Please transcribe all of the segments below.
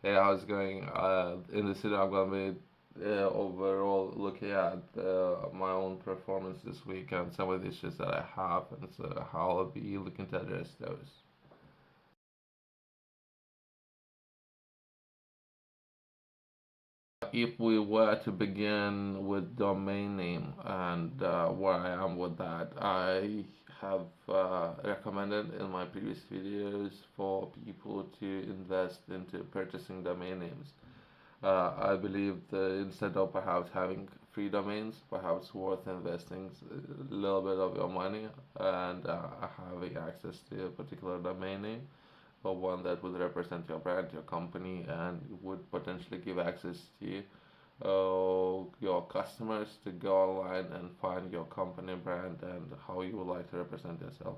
Hey, how's it going? In the city, I'm gonna be overall looking at my own performance this week and some of the issues that I have, and so how I'll be looking to address those. If we were to begin with domain name and where I am with that, I have recommended in my previous videos for people to invest into purchasing domain names. I believe that instead of perhaps having free domains, perhaps worth investing a little bit of your money and having access to a particular domain name, or one that would represent your brand, your company, and would potentially give access to your customers to go online and find your company brand and how you would like to represent yourself.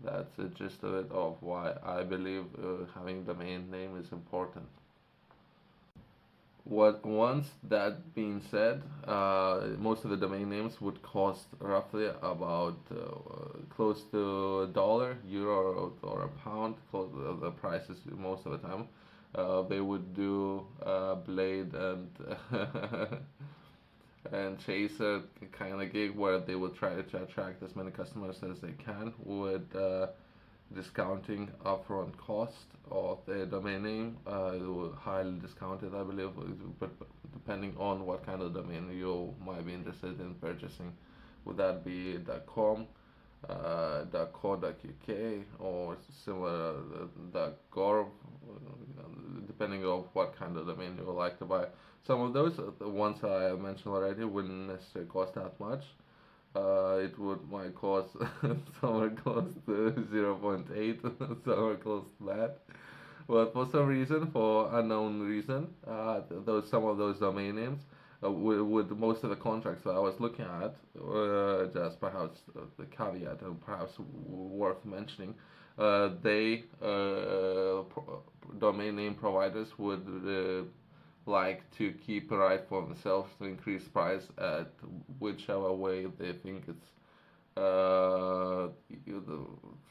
That's the gist of it of why I believe having domain name is important. What once that being said, most of the domain names would cost roughly about close to a dollar, euro, or a pound. Close the prices most of the time. They would do Blade and and Chaser kind of gig where they would try to attract as many customers as they can with discounting upfront cost of the domain name. It was highly discounted, I believe, but depending on what kind of domain you might be interested in purchasing. Would that be .com, .co.uk, or similar .gov, depending on what kind of domain you would like to buy. Some of those, the ones I mentioned already, wouldn't necessarily cost that much. It would might cost somewhere close to 0.8, somewhere close to that. But for some reason, for unknown reason, those some of those domain names, with most of the contracts that I was looking at, just perhaps the caveat and perhaps worth mentioning, they domain name providers would like to keep a right for themselves to increase price at whichever way they think it's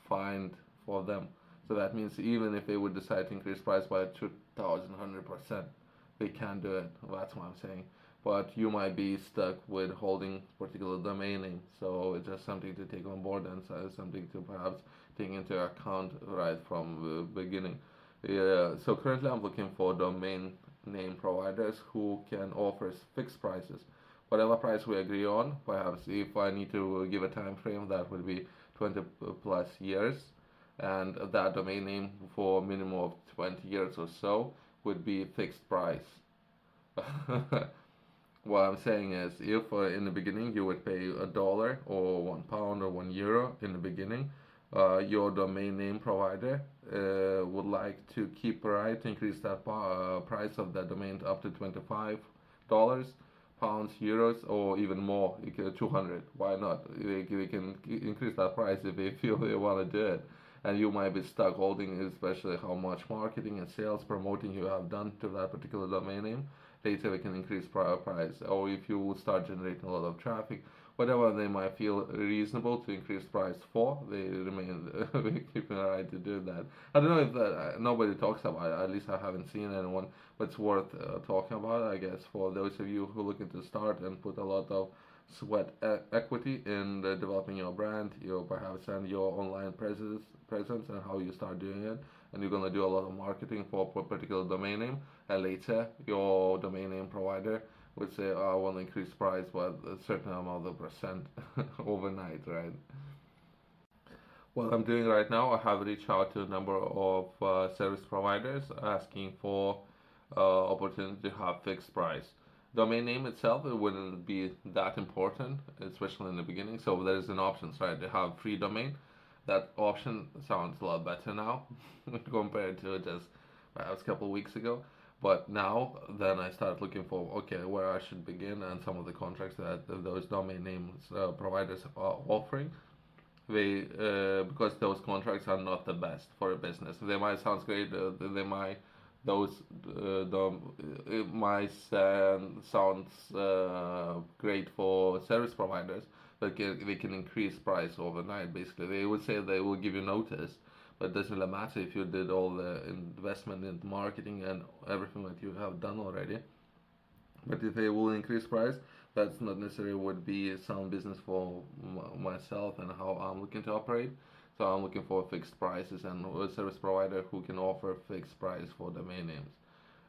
fine for them. So that means even if they would decide to increase price by 2,100%, they can do it. That's what I'm saying. But you might be stuck with holding particular domain name. So it's just something to take on board and so something to perhaps take into account right from the beginning. Yeah, so currently I'm looking for domain name providers who can offer fixed prices. Whatever price we agree on, perhaps if I need to give a time frame, that would be 20 plus years, and that domain name for minimum of 20 years or so would be fixed price. What I'm saying is, if in the beginning you would pay a dollar or 1 pound or 1 euro in the beginning, your domain name provider would like to keep right to increase that price of that domain up to $25, pounds, euros, or even more. 200. Why not? They can increase that price if they feel they want to do it. And you might be stuck holding, especially how much marketing and sales promoting you have done to that particular domain name. Later, we can increase price, or if you start generating a lot of traffic, whatever they might feel reasonable to increase price for, they remain keeping the right to do that. I don't know if nobody talks about it. At least I haven't seen anyone, but it's worth talking about. I guess for those of you who are looking to start and put a lot of sweat equity in developing your brand, your perhaps and your online presence and how you start doing it, and you're gonna do a lot of marketing for a particular domain name, and later your domain name provider would say, oh, I want to increase price by a certain amount of percent overnight, right? What I'm doing right now, I have reached out to a number of service providers asking for opportunity to have fixed price. Domain name itself, it wouldn't be that important, especially in the beginning. So there is an option, right, to have free domain. That option sounds a lot better now compared to just perhaps a couple of weeks ago. But now, then I start looking for okay where I should begin and some of the contracts that those domain names providers are offering. They because those contracts are not the best for a business. They might sound great. They might those it might sounds great for service providers, but they can increase price overnight. Basically, they would say they will give you notice, but it doesn't really matter if you did all the investment in marketing and everything that you have done already. But if they will increase price, that's not necessarily would be sound business for myself and how I'm looking to operate. So I'm looking for fixed prices and a service provider who can offer fixed price for domain names.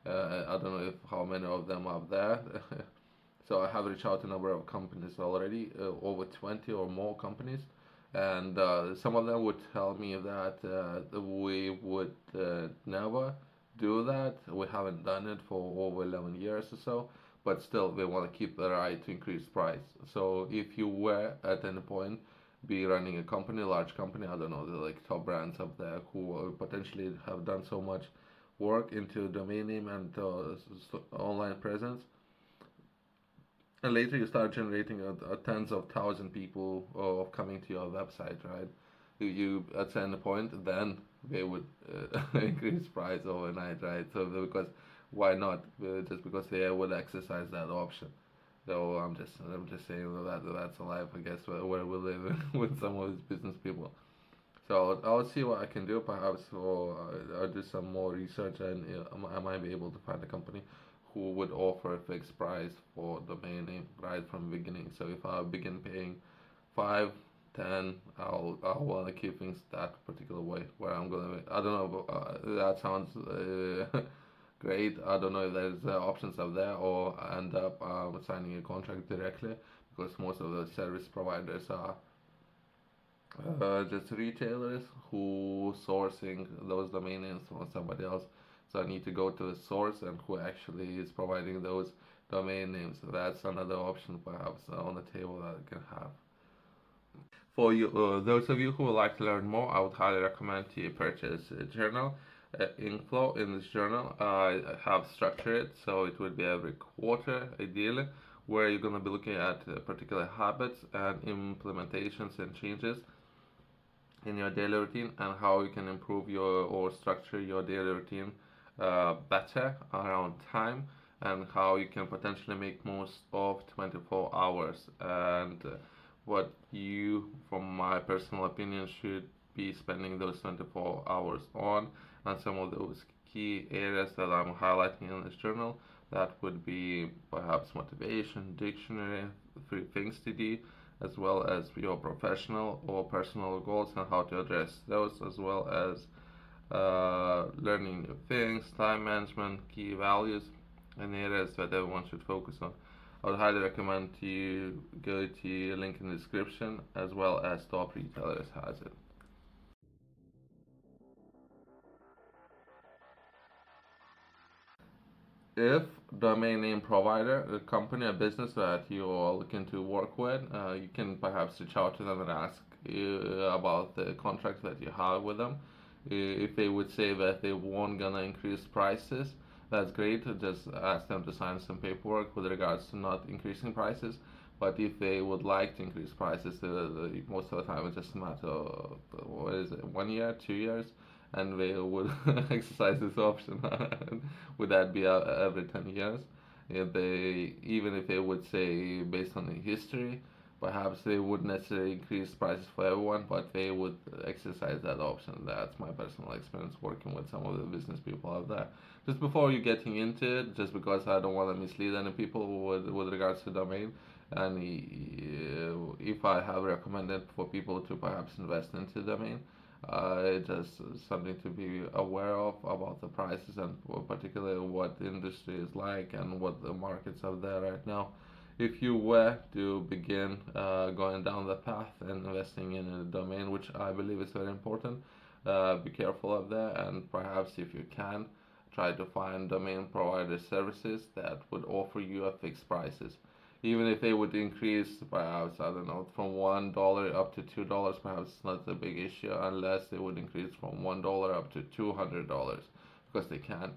I don't know if how many of them are there. So I have reached out to a number of companies already, over 20 or more companies, and some of them would tell me that we would never do that. We haven't done it for over 11 years or so, but still they want to keep the right to increase price. So if you were at any point be running a company, large company, I don't know, the like top brands up there who potentially have done so much work into domain name and online presence, and later you start generating a tens of thousand people of coming to your website, right? You at certain point, then they would increase price overnight, right? So because why not? Just because they would exercise that option. So I'm just saying that that's a life, I guess, where we live with some of these business people. So I'll see what I can do. Perhaps, or I'll do some more research, and I might be able to find a company who would offer a fixed price for domain name right from the beginning. So if I begin paying 5, 10, I'll want to keep things that particular way. Where I'm gonna, I don't know. That sounds great. I don't know if there's options out there, or end up signing a contract directly, because most of the service providers are just retailers who sourcing those domain names from somebody else. So I need to go to the source and who actually is providing those domain names. So that's another option perhaps on the table that I can have. For you, those of you who would like to learn more, I would highly recommend you purchase a journal. Inflow in this journal, I have structured it so it would be every quarter ideally, where you're going to be looking at particular habits and implementations and changes in your daily routine, and how you can improve your or structure your daily routine better around time, and how you can potentially make most of 24 hours, and what you, from my personal opinion, should be spending those 24 hours on, and some of those key areas that I'm highlighting in this journal. That would be perhaps motivation, dictionary, 3 things to do, as well as your professional or personal goals and how to address those, as well as learning new things, time management, key values, and areas that everyone should focus on. I would highly recommend you go to link in the description, as well as Top Retailers has it. If domain name provider, a company, a business that you are looking to work with, you can perhaps reach out to them and ask about the contract that you have with them. If they would say that they won't gonna increase prices, that's great. Just ask them to sign some paperwork with regards to not increasing prices. But if they would like to increase prices, most of the time it's just a matter of what is it, 1 year, 2 years, and they would exercise this option. Would that be every 10 years? If they, even if they would say based on the history, perhaps they wouldn't necessarily increase prices for everyone, but they would exercise that option. That's my personal experience working with some of the business people out there. Just before you getting into it, just because I don't want to mislead any people with regards to domain, and if I have recommended for people to perhaps invest into domain, it's just something to be aware of about the prices, and particularly what the industry is like and what the markets are there right now. If you were to begin going down the path and investing in a domain, which I believe is very important, be careful of that, and perhaps if you can, try to find domain provider services that would offer you a fixed prices. Even if they would increase perhaps, I don't know, from $1 up to $2, perhaps it's not a big issue, unless they would increase from $1 up to $200, because they can.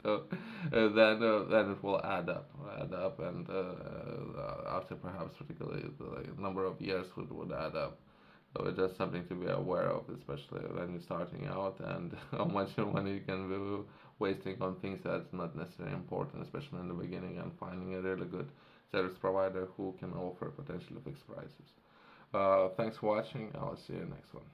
So then it will add up, and after perhaps particularly the number of years would add up. So it's just something to be aware of, especially when you're starting out, and how much money you can be wasting on things that's not necessarily important, especially in the beginning, and finding a really good service provider who can offer potentially fixed prices. Thanks for watching. I'll see you next one.